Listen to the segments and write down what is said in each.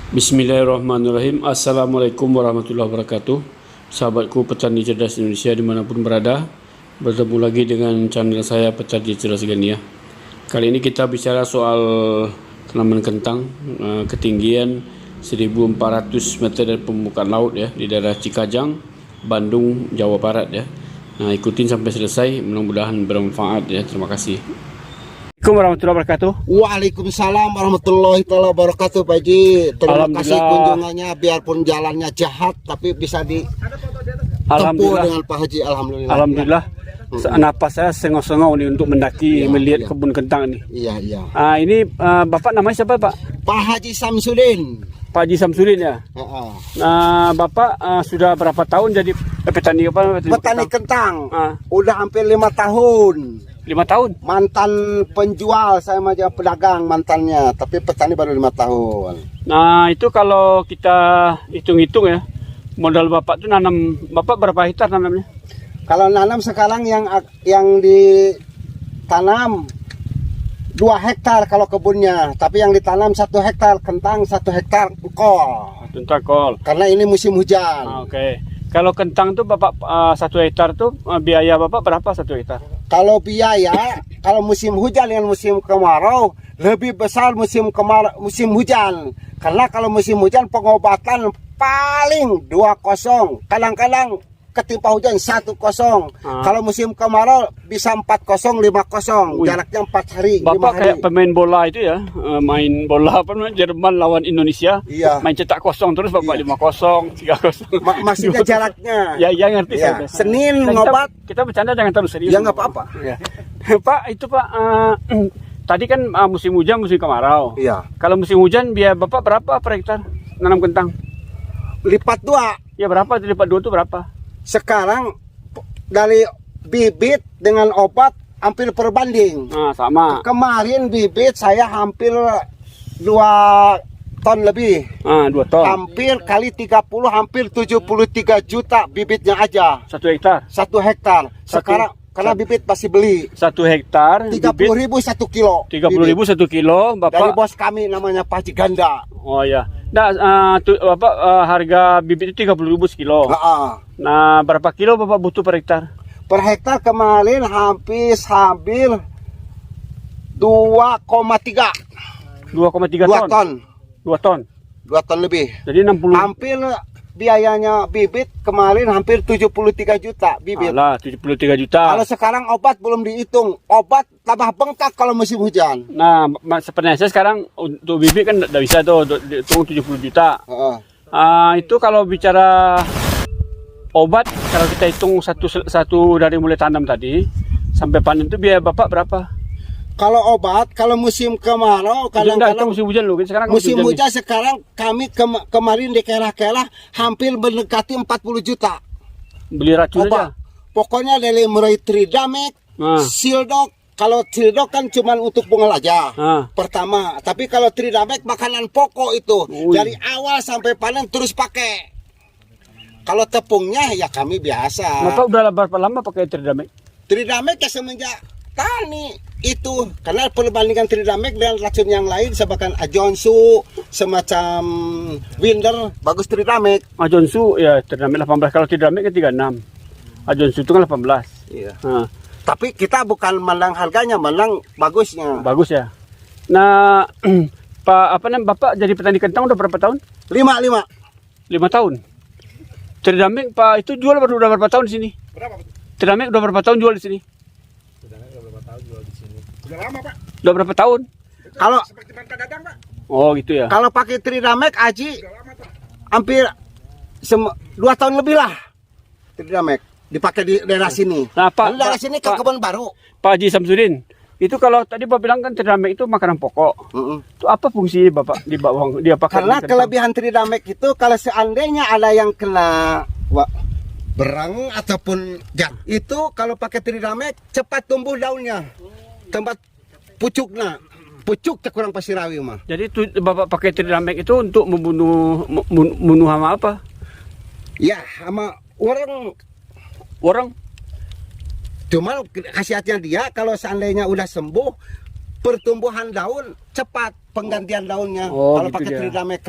Bismillahirrahmanirrahim. Assalamualaikum warahmatullahi wabarakatuh. Sahabatku petani cerdas Indonesia dimanapun berada, bertemu lagi dengan channel saya Petani Cerdas Gania. Kali ini kita bicara soal tanaman kentang, ketinggian 1400 meter dari permukaan laut ya, di daerah Cikajang, Bandung, Jawa Barat ya. Nah, ikutin sampai selesai, mudah-mudahan bermanfaat ya. Terima kasih. Assalamualaikum warahmatullahi wabarakatuh. Waalaikumsalam warahmatullahi wabarakatuh, Pak Haji. Terima kasih kunjungannya, biarpun jalannya jahat tapi bisa ditempuh dengan Pak Haji. Alhamdulillah. Napas saya sengok-sengok nih untuk mendaki melihat kebun kentang ini. Iya. Ini Bapak namanya siapa, Pak? Pak Haji Samsudin. Pak Haji Samsudin ya. Bapak sudah berapa tahun jadi petani apa? Petani kentang. Udah hampir 5 tahun. 5 tahun. Mantan penjual, saya mah pedagang mantannya, tapi petani baru 5 tahun. Nah, itu kalau kita hitung-hitung ya, modal Bapak tuh nanam, Bapak berapa hektar nanamnya? Kalau nanam sekarang yang ditanam 2 hektar kalau kebunnya, tapi yang ditanam 1 hektar kentang, 1 hektar kol. Tentang kol. Karena ini musim hujan. Oke. Kalau kentang tuh Bapak 1 hektar tuh biaya Bapak berapa 1 hektar? Kalau biaya, kalau musim hujan dengan musim kemarau lebih besar musim hujan. Karena kalau musim hujan pengobatan paling 2-0, kadang-kadang ketimpa hujan 1-0. Kalau musim kemarau bisa 4-0, 5-0. Jaraknya 4 hari. Bapak 5 hari. Kayak pemain bola itu ya, main bola apa namanya, Jerman lawan Indonesia. Iya. Main cetak kosong terus Bapak 5-0, 3-0. Maksudnya jaraknya. Ya ngerti Iya. saya. Senin Nah, ngobat. Kita bercanda jangan terlalu serius. Ya nggak apa-apa. Ya. Pak, itu Pak, tadi kan musim hujan, musim kemarau. Iya. Kalau musim hujan biaya Bapak berapa per hektar nanam kentang? Lipat 2. Ya berapa? Lipat 2 itu berapa? Sekarang dari bibit dengan obat hampir perbanding. Nah, sama. Kemarin bibit saya hampir 2 ton lebih. 2 ton. Hampir kali 30, hampir 73 juta bibitnya aja. 1 hektar. 1 hektar. Sekarang karena bibit masih beli 1 hektar 30.000 1 kilo. 30.000 1 kilo Bapak. Dari bos kami namanya Pak Haji Ganda. Oh ya. Nah, Bapak harga bibit itu 30.000 sekilo. Nah, berapa kilo Bapak butuh per hektar? Per hektar kemarin hampir 2,3. 2,3 2 ton. 2 ton. 2 ton lebih. Jadi 60. Hampir biayanya bibit kemarin hampir 73 juta bibit. Alah, 73 juta. Kalau sekarang obat belum dihitung. Obat tambah bengkak kalau musim hujan. Nah, sebenarnya saya sekarang untuk bibit kan tidak bisa tuh hitung 70 juta. Itu kalau bicara obat, kalau kita hitung satu dari mulai tanam tadi sampai panen itu biaya Bapak berapa? Kalau obat, kalau musim kemarau, kadang-kadang musim hujan loh. Sekarang musim hujan sekarang kami kemarin di Kelah-Kelah hampir mendekati 40 juta. Beli racun obat. aja. Pokoknya dari mulai Tridamek, Sildok. Kalau Sildok kan cuma untuk bungal aja. Pertama, tapi kalau Tridamek makanan pokok itu. Dari awal sampai panen terus pakai. Kalau tepungnya ya kami biasa. Bapak udah berapa lama pakai Tridamek? Tridamek ya semenjak tani itu, karena perbandingan Tridamek dengan racun yang lain sebakan Ajonsu semacam Winder, bagus Tridamek. Ajonsu ya Tridamek 18, kalau Tridamek kan 36. Ajonsu itu kan 18. Iya. Tapi kita bukan menang harganya, menang bagusnya. Bagus ya. Nah, Pak Bapak jadi petani kentang udah berapa tahun? 5 tahun. Tridamek Pak itu jual udah berapa tahun di sini? Berapa? Tridamek udah berapa tahun jual di sini? Sudah lama, Pak. Udah berapa tahun? Kalau seperti Pak Dadang, Pak. Oh, gitu ya. Kalau pakai Tridamek Aji hampir 2 tahun lebih lah. Tridamek dipakai di daerah sini. Nah, Pak, daerah sini ke kebun baru. Pak Haji Samsudin, itu kalau tadi Bapak bilang kan Tridamek itu makanan pokok. Itu apa fungsi Bapak di bawah dia pakai? Karena kelebihan Tridamek itu kalau seandainya ada yang kena berang ataupun itu kalau pakai Tridamek cepat tumbuh daunnya. Tempat pucuknya. Pucuk kurang pasirawi mah. Jadi Bapak pakai Tridamek itu untuk membunuh hama apa? Ya, sama orang. Cuma khasiatnya dia kalau seandainya udah sembuh, pertumbuhan daun cepat, penggantian daunnya. Oh, kalau gitu pakai dia. Tridamek.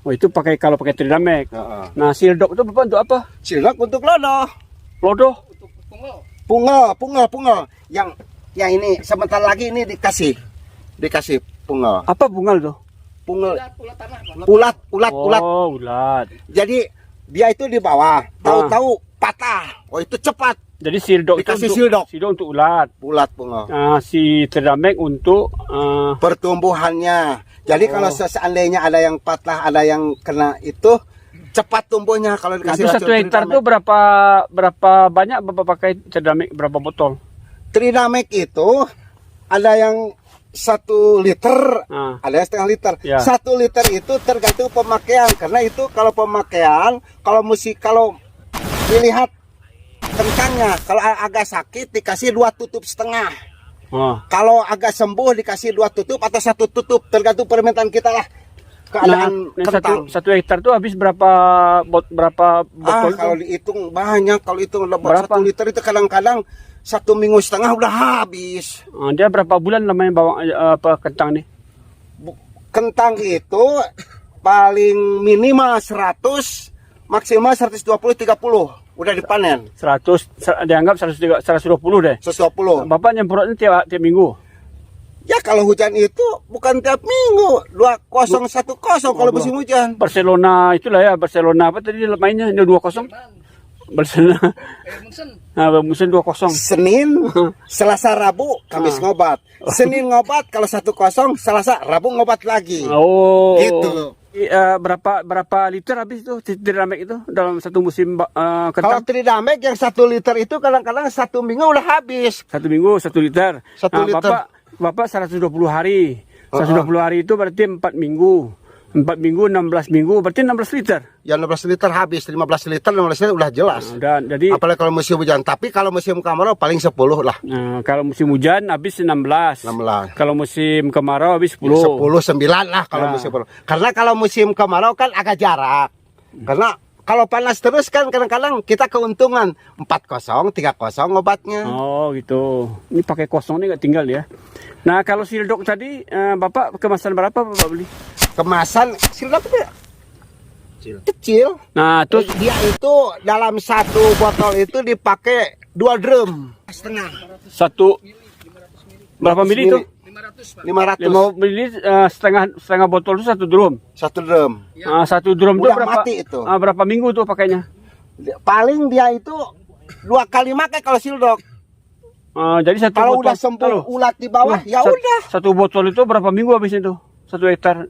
Oh itu kalau pakai Tridamek. Heeh. Nah Sildok itu Bapak untuk apa? Sildok untuk lodoh. Lodoh. Pungal. Yang ini sebentar lagi ini dikasih pungal. Apa bungal tuh? Pungal. Ulat. Oh ulat. Jadi dia itu di bawah, tahu-tahu patah. Oh itu cepat. Jadi Sildok Dikasih itu Sildok. untuk ulat. Ulat pungal. Si Tridamek untuk Pertumbuhannya. Jadi kalau seandainya ada yang patah, ada yang kena itu cepat tumbuhnya kalau dikasih itu 1 hektar tuh berapa banyak Bapak pakai Tridamek, berapa botol? Tridamek itu ada yang 1 liter, ada yang setengah liter. Ya. 1 liter itu tergantung pemakaian. Karena itu kalau pemakaian, kalau dilihat kentangnya, kalau agak sakit dikasih 2 tutup setengah. Kalau agak sembuh dikasih 2 tutup atau 1 tutup, tergantung permintaan kita lah. Keadaan kentang. 1 hektar tuh habis berapa botol? Kalau dihitung banyak, kalau itu 1 liter itu kadang-kadang 1 minggu setengah udah habis. Dia berapa bulan namanya bawang kentang nih? Kentang itu paling minimal 100, maksimal 120-30 udah dipanen. 100 dianggap 120 deh. 120. Bapak nyemprotnya tiap minggu. Ya kalau hujan itu bukan tiap minggu, 2010 kalau musim hujan. Barcelona itulah ya, Barcelona apa tadi mainnya? Ini 2-0. Barcelona. Musim 2-0. Senin, Selasa, Rabu, Kamis ngobat. Senin ngobat, kalau 1-0, Selasa, Rabu ngobat lagi. Oh. Gitu. Berapa liter habis itu Tridamek itu dalam satu musim Kalau kentang? Tridamek yang 1 liter itu kadang-kadang 1 minggu udah habis. 1 minggu 1 liter. 1 liter. Bapak 120 hari. 120 hari itu berarti 4 minggu. 4 minggu 16 minggu berarti 16 liter. Ya 16 liter habis, 15 liter udah jelas. Jadi apalagi kalau musim hujan, tapi kalau musim kemarau paling 10 lah. Kalau musim hujan habis 16. Kalau musim kemarau habis 10. 10 9 lah kalau musim kemarau. Karena kalau musim kemarau kan agak jarak. Karena kalau panas terus kan kadang-kadang kita keuntungan 4-0, 3-0 obatnya. Oh gitu. Ini pakai kosong nih nggak tinggal ya. Nah kalau Sildok tadi Bapak kemasan berapa Bapak beli? Kemasan Sildok kecil. Nah terus dia itu dalam 1 botol itu dipakai 2 drum setengah. Berapa mili itu? 500 mili setengah botol itu 1 drum. 1 drum. 1 drum itu Udah berapa? Mati itu. Berapa minggu tuh pakainya? Paling dia itu 2 kali makai kalau Sildok. Jadi kalau udah sembuh ulat di bawah ya udah. 1 botol itu berapa minggu habisnya tuh? 1 hektar.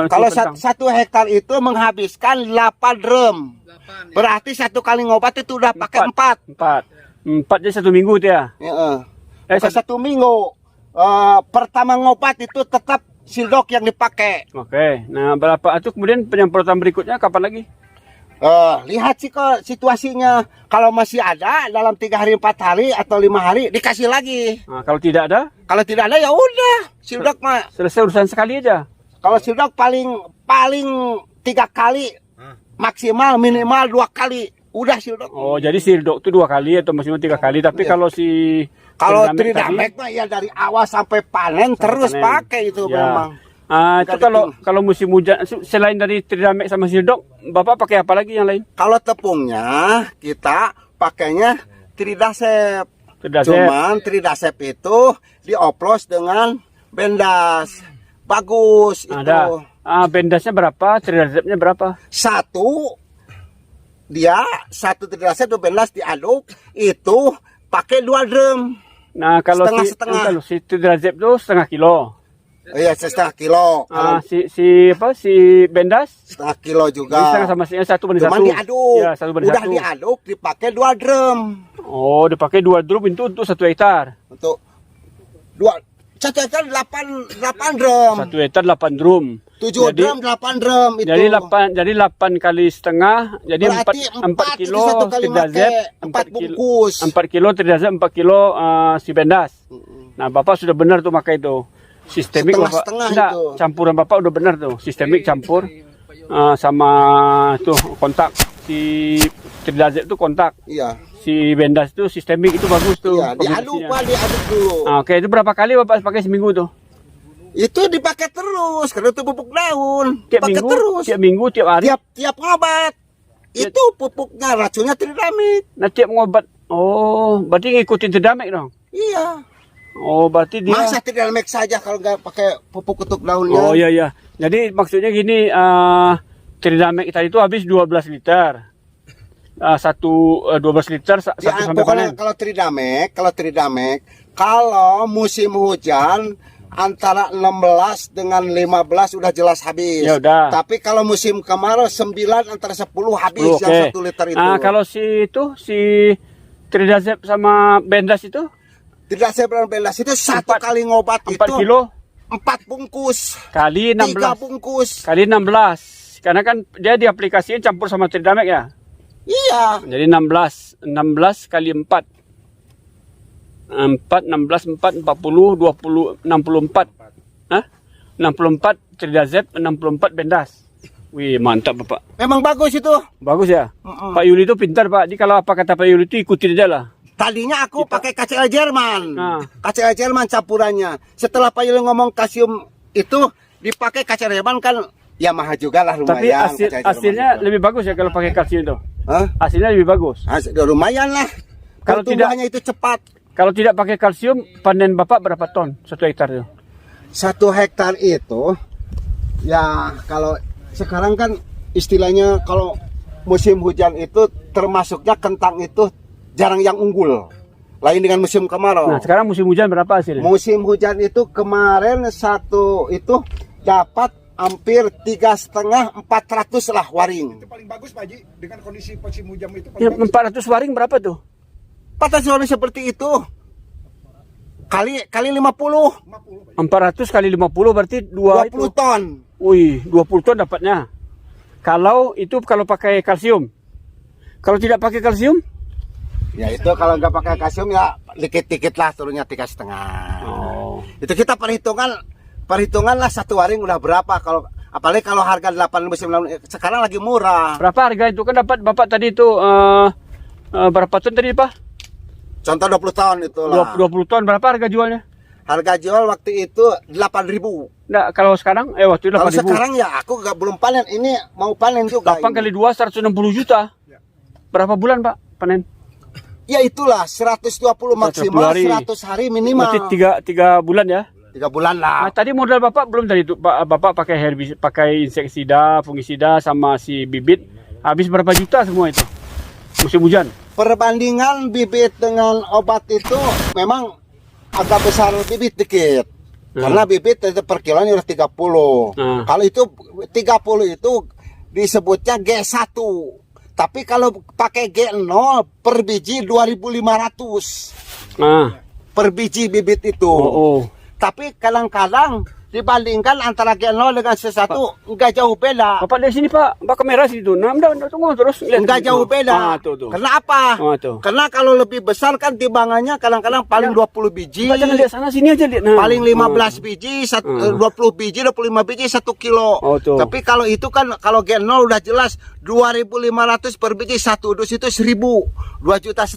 Kalau 1 hektar itu menghabiskan 8 drum. Berarti 1 kali ngobat itu udah pakai 4. 4 jadi 1 minggu tuh ya? Iya. 1 minggu. Pertama ngobat itu tetap Sildok yang dipakai. Oke. Nah berapa itu kemudian penyemprotan berikutnya kapan lagi? Lihat sih kok situasinya. Kalau masih ada dalam 3 hari 4 hari atau 5 hari dikasih lagi. Kalau tidak ada? Kalau tidak ada ya udah. Sildok mah selesai urusan sekali aja. Kalau Sildok paling 3 kali, maksimal minimal 2 kali. Udah Sildok. Oh jadi Sildok itu 2 kali atau maksimal 3 kali. Tapi kalau Tridamek mah ya dari awal sampai panen terus pakai itu memang. Itu kalau musim hujan selain dari Tridamek sama Sildok, Bapak pakai apa lagi yang lain? Kalau tepungnya kita pakainya Tridasep. Cuman Tridasep itu dioplos dengan Bendas. Bagus itu. Bendasnya berapa? Tridasepnya berapa? 1 Tridasep itu Bendas diaduk itu pakai 2 drum. Nah kalau setengah-setengah. Si Tridasep itu setengah kilo. Iya, setengah kilo. Si Bendas setengah kilo juga. Setengah sama 1 banding 1. Cuman diaduk. Ya, 1 banding 1. Udah diaduk, dipakai 2 drum. Oh, dipakai 2 drum itu untuk 1 hektar. Untuk 1 hektar 8 drum. 1 hektar 8 drum. 7 drum 8 drum itu. Jadi 8 kali setengah, jadi 4 kilo Tridasep, 4 bungkus. 4 kilo Tridasep, 4 kilo si Bendas. Nah, Bapak sudah benar tuh pakai itu. Sistemik Bapak, itu. campuran Bapak udah benar tuh. Sistemik campur sama tuh kontak. Si Tridasep itu kontak. Iya. Si Bendas itu sistemik itu bagus tuh. Iya, diaduk dulu. Oke, itu berapa kali Bapak pakai seminggu tuh? Itu dipakai terus karena itu pupuk daun. Tiap Pakai minggu, terus. tiap minggu, tiap hari. Tiap ngobat. Itu pupuknya racunnya tridamik. Nah, tiap ngobat. Oh, berarti ngikutin tridamik dong. Iya. Oh, berarti dia. Masa tridamik saja kalau nggak pakai pupuk ketuk daunnya? Oh iya iya. Jadi maksudnya gini, tridamik tadi itu habis 12 liter. 12 liter satu Ya, sampai pokoknya panen. kalau tridamik, kalau musim hujan antara 16 dengan 15 udah jelas habis. Ya udah. Tapi kalau musim kemarau 9 antara 10 habis Oh, yang oke. 1 liter itu. Kalau si Tridazep sama Bendas itu Tidak saya bilang belas itu satu Empat- kali ngobat 4 itu kilo 4 bungkus, kali 3 16 bungkus. kali 16. Karena kan dia diaplikasiin campur sama Tridamik ya. Iya. Jadi 16 kali 4. 16 40 20 64. Hah? 64 Tridazep, 64 Bendas. Wih, mantap Bapak. Memang bagus itu. Bagus ya. Mm-mm. Pak Yuli itu pintar Pak. Jadi kalau apa kata Pak Yuli itu ikutin aja lah. Tadinya aku pakai KCL Jerman. Nah. KCL Jerman campurannya. Setelah Pak Yuli ngomong kalsium itu dipakai KCL Jerman kan ya mahal juga lah Tapi lumayan. KCL Jerman hasilnya itu. lebih bagus ya kalau pakai kalsium itu. Hah? Hasilnya lebih bagus. Lumayan lah. Kalau Pertumbuhannya itu cepat. Kalau tidak pakai kalsium, panen Bapak berapa ton 1 hektar itu? 1 hektar itu ya kalau sekarang kan istilahnya kalau musim hujan itu termasuknya kentang itu jarang yang unggul. Lain dengan musim kemarau. Nah, sekarang musim hujan berapa hasilnya? Musim hujan itu kemarin satu itu dapat hampir 3,5 400 lah waring. Itu paling bagus Pak Haji, dengan kondisi musim hujan itu Ya, paling bagus. 400 waring berapa tuh? 400 waring seperti itu. Kali 50 50 Pak Haji. 400 kali 50 berarti 20 itu. ton. Wih, 20 ton dapatnya. Kalau pakai kalsium. Kalau tidak pakai kalsium? Ya itu kalau nggak pakai kalsium ya dikit-dikit lah turunnya 3,5. Oh. Itu kita perhitungan lah satu waring udah berapa kalau apalagi kalau harga 8,9 sekarang lagi murah. Berapa harga itu? Kan dapat Bapak tadi itu berapa ton tadi Pak? Contoh 20 ton itu lah. 20 ton berapa harga jualnya? Harga jual waktu itu 8.000. Nah, kalau sekarang waktu itu Kalau 8.000. sekarang ya aku nggak belum panen, ini mau panen juga. 8 kali 2 160 juta. Berapa bulan Pak panen? Ya itulah 120 maksimal, 120 hari. 100 hari minimal. Berarti 3 bulan ya. 3 bulan lah. Nah, tadi modal Bapak belum tadi itu Bapak pakai pakai insektisida, fungisida sama si bibit. Habis berapa juta semua itu? Musim hujan. Perbandingan bibit dengan obat itu memang agak besar bibit dikit. Karena bibit itu per kilonya udah 30. Kalau itu 30 itu disebutnya G1. Tapi kalau pakai G0 per biji 2.500. Nah. Per biji bibit itu. Oh. Tapi kadang-kadang dibandingkan antara G0 dengan C1 enggak jauh beda. Bapak dari sini Pak, Bapak kamera situ. Nah, udah tunggu terus lihat. Enggak jauh beda. Tuh. Kenapa? Tuh. Karena kalau lebih besar kan timbangannya kadang-kadang paling 20 biji. Bapak jangan lihat sana sini aja lihat. Nah. Paling 15 biji, 20 biji, 25 biji 1 kilo. Oh, tuh. Tapi kalau itu kan kalau G0 udah jelas 2.500 per biji, 1 dus itu 1.000. 2,5 juta 1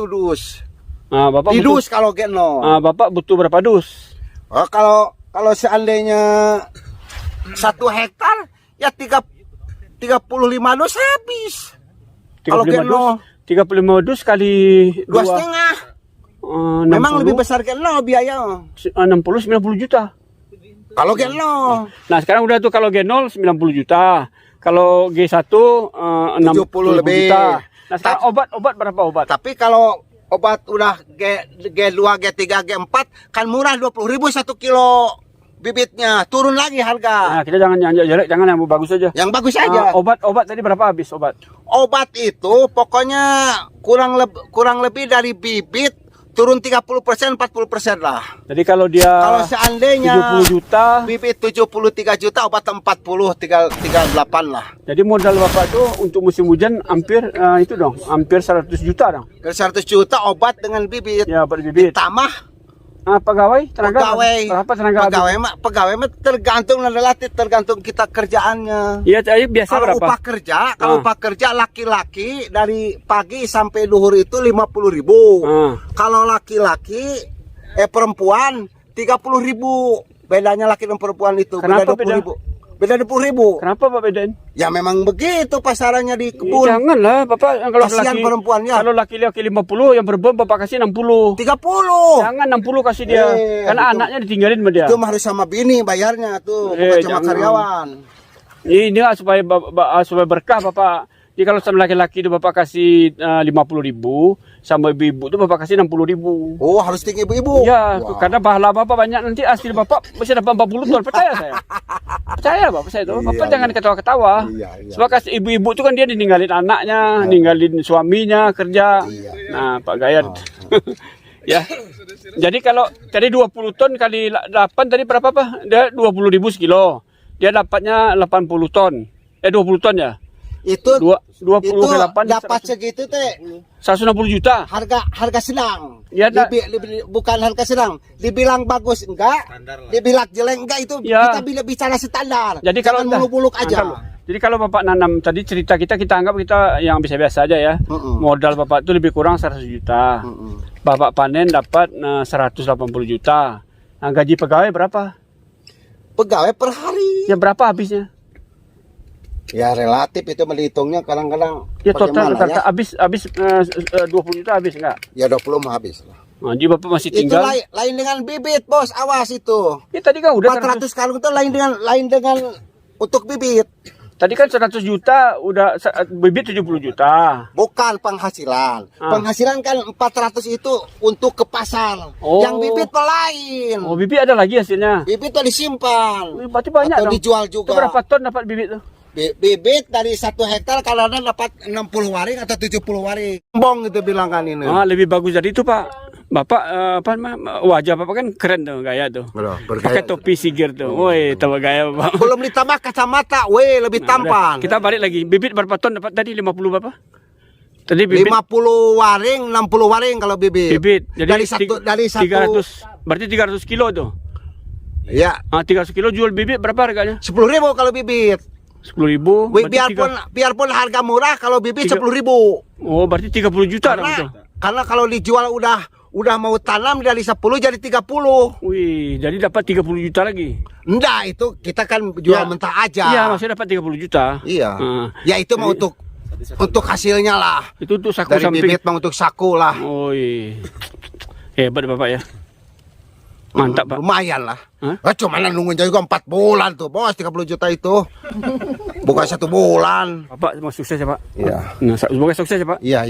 dus. Nah, Bapak Di dus kalau G0. Bapak butuh berapa dus? Oh, kalau seandainya 1 hektar ya 35 dus habis. Kalau G0 35 dus kali 2,5. Memang lebih besar G0 biaya. 60-90 juta. Kalau G0. Nah sekarang udah tuh kalau G0 90 juta. Kalau G1 60 lebih. juta. Nah sekarang obat berapa obat? Tapi kalau obat udah G2, G3, G4 kan murah 20.000 1 kilo bibitnya. Turun lagi harga. Nah kita jangan jelek, jangan yang bagus aja. Yang bagus aja. Obat tadi berapa habis obat? Obat itu pokoknya kurang lebih dari bibit turun 30% 40% lah. Jadi kalau dia Kalau seandainya 70 juta, bibit 73 juta obat 38 lah. jadi modal Bapak tuh untuk musim hujan hampir itu dong, hampir 100 juta dong. Dari 100 juta obat dengan bibit. Ya obat bibit. Tambah Pegawai tenaga berapa tenaga? Pegawai mah tergantung relatif tergantung kita kerjaannya. Iya, biasa Kalau berapa? upah kerja laki-laki dari pagi sampai duhur itu 50.000. Kalau laki-laki perempuan 30.000. bedanya laki dan perempuan itu. Kenapa beda 20.000. Beda 20.000. Kenapa Pak bedain? Ya memang begitu pasarannya di kebun. Janganlah Bapak, kalau Kasihan laki perempuannya. kalau laki-laki 50, yang perempuan Bapak kasih 60. 30. Jangan 60 kasih dia. Karena itu- anaknya ditinggalin sama dia. Itu harus sama bini bayarnya tuh, bukan sama jangan. karyawan. Ini lah supaya berkah Bapak. Jadi kalau sama laki-laki itu Bapak kasih 50.000, sama ibu-ibu itu Bapak kasih 60.000. Oh, harus tinggi ibu-ibu. Ya, Wah. karena pahala Bapak banyak, nanti hasil Bapak bisa dapat 40 ton, percaya saya. Percaya Bapak saya itu. Bapak Iya, jangan ketawa-ketawa. Iya. Sebab kasih ibu-ibu itu kan dia ditinggalin anaknya, ninggalin suaminya kerja. Iya. Nah, Pak Gayat. Ya. Jadi kalau tadi 20 ton kali 8 tadi berapa Pak? Dia 20.000 sekilo. Dia dapatnya 80 ton. 20 ton ya. Itu 20 itu ke 8 dapat segitu teh 160 juta. harga sedang. Ya, Bukan harga sedang. Dibilang bagus enggak? Dibilang jelek enggak itu Ya. kita bicara standar. Jadi kalau jangan muluk-muluk aja. Jadi kalau Bapak nanam tadi cerita kita anggap kita yang biasa-biasa aja ya. Modal Bapak itu lebih kurang 100 juta. Bapak panen dapat 180 juta. Nah, gaji pegawai berapa? Pegawai per hari. Ya berapa habisnya? Ya relatif itu menghitungnya kadang-kadang. Ya total bagaimana ya? habis 20 juta habis enggak? Ya 20 mah habis lah. Nah, jadi Bapak masih Itu tinggal. lain dengan bibit, Bos. Awas itu. Ya tadi kan udah 400 karung itu lain dengan untuk bibit. Tadi kan 100 juta udah bibit 70 juta. Bukan penghasilan. Ah. Penghasilan kan 400 itu untuk ke pasar. Oh. Yang bibit mah lain. Oh, bibit ada lagi hasilnya. Bibit tuh disimpan. Wih, berarti banyak atau dong. dijual Itu juga. berapa ton dapat bibit tuh? Bibit dari 1 hektar kalau ada dapat 60 waring atau 70 waring. Bong itu bilang kan ini. Ah, lebih bagus dari itu, Pak. Bapak apa namanya? Wajah Bapak kan keren tuh gaya tuh. Pakai topi sigir tuh. Woi, tahu gaya Bapak. Belum ditambah kacamata, weh lebih Nah, tampan. udah. Kita balik lagi. Bibit berapa ton dapat tadi? 50 Bapak? Tadi bibit 50 waring, 60 waring kalau bibit. Jadi dari satu 300. Berarti 300 kilo tuh. Ya, 300 kilo jual bibit berapa harganya? 10.000 kalau bibit. 10.000. Biarpun harga murah kalau bibit 10.000. Oh, berarti 30 juta dong tuh. Karena kalau dijual udah mau tanam dari 10 jadi 30. Wih, jadi dapat 30 juta lagi. Enggak, itu kita kan jual Ya. mentah aja. Iya, maksudnya dapat 30 juta. Iya. Ah. Ya itu mah untuk hasilnya lah. Itu untuk saku Dari samping. bibit mah untuk saku lah. Wih. Hebat Bapak ya. Mantap, Pak. Lumayan lah. Hah? Cuma nungguin juga 4 bulan tuh, Bos, 30 juta itu. Bukan 1 bulan. Bapak mau sukses ya, Pak. Iya. Nah, semoga sukses ya, Pak. Iya, iya.